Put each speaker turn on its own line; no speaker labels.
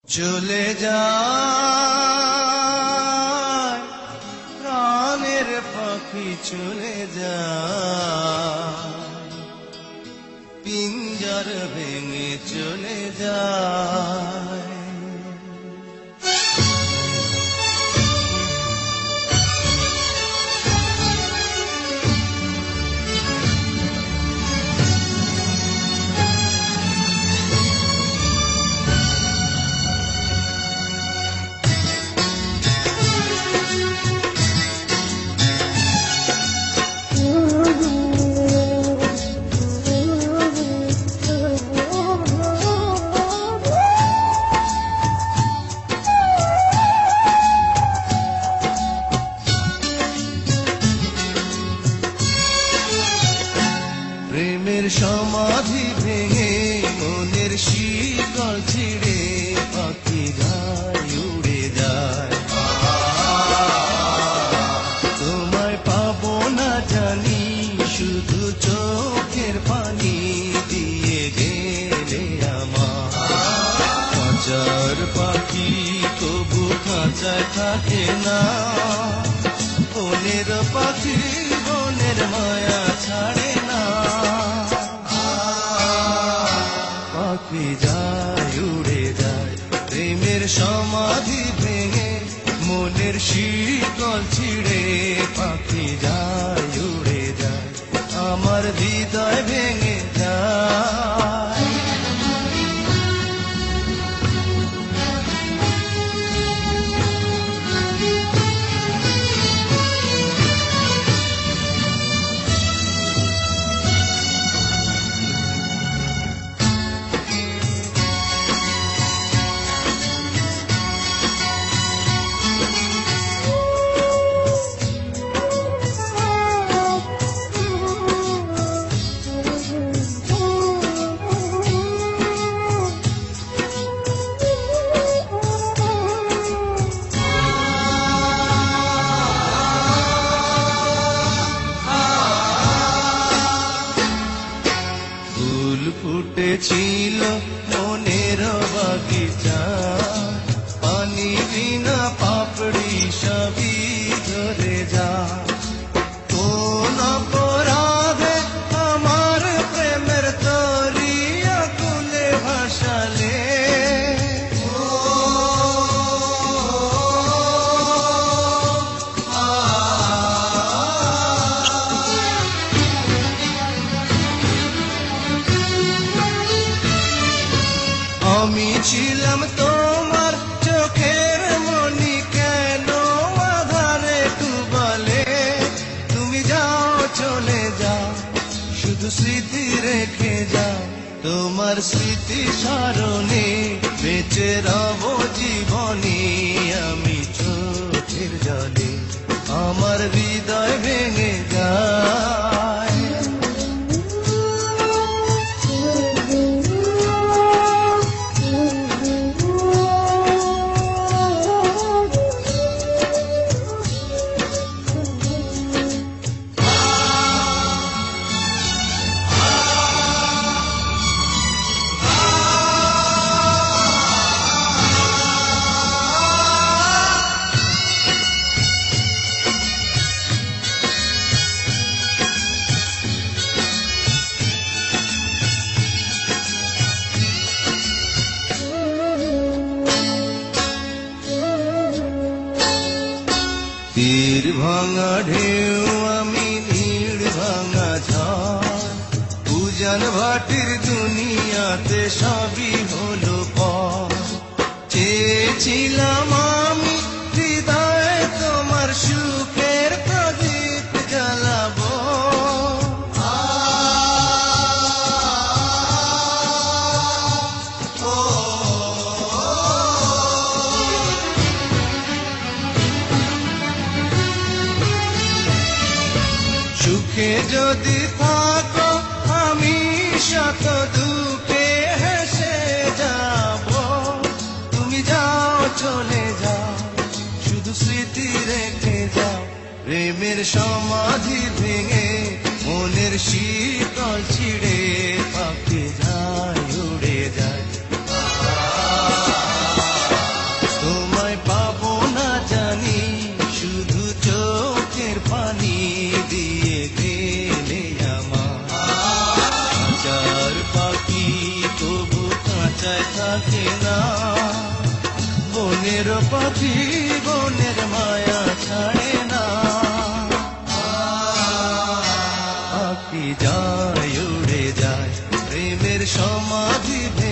চলে যায় প্রাণের পাখি, চলে যায় পিঞ্জর ভেঙে, চলে যায়। প্রেমের সমাধি ভেঙে, মনের শিকল ছিঁড়ে, পাখি যায়, উড়ে যায়। তোমায় পাবো না জানি, শুধু চোখের পানি দিয়ে গেলে আমার। খাঁচার পাখি তবু খাঁচায় থাকে না, বনের পাখি বনের মায়া ছাড়ে না। পাখি যায়, উড়ে যায়, প্রেমের সমাধি ভেঙে, মনের শিকল ছিঁড়ে, পাখি যায়, উড়ে যায়, আমার হৃদয় ভেঙে যায়। ফুল ফুটেছিল মনের বাগিচা, পানি বিনা পাপড়ি সবই ধরে যা। কোন অপরাধে আমার প্রেমের তরি আকুলে ভাসালে, আমি ছিলাম তোমার চোখের মনি, কেন আধারে ডুবালে। তুমি যাও, চলে যাও, শুধু স্মৃতি রেখে যাও, তোমার স্মৃতি স্মরণে বেঁচে রব জীবনে। আমি চোখের জলে, আমার হৃদয় ভেঙে যায়। তীর ভাঙা ঢেউ আমি, নীড় ভাঙা ঝড়, উজান ভাটির দুনিয়াতে সবই হলো পর। চেয়েছিলাম আমি হৃদয়ে তোমার সুখের প্রদীপ জ্বালাবো, সুখে যদি থাকো আমি শত দুঃখে হেসে যাব। তুমি যাও, চলে যাও, শুধু স্মৃতি রেখে যাও, প্রেমের সমাধি ভেঙে, মনের শিকল ছিঁড়ে, পাখি যায়, উড়ে যায়। খাঁচায় থাকে না। বনের পাখি বনের মায়া ছাড়ে না। পাখি যায় উড়ে যায় প্রেমের সমাধি ভেঙে।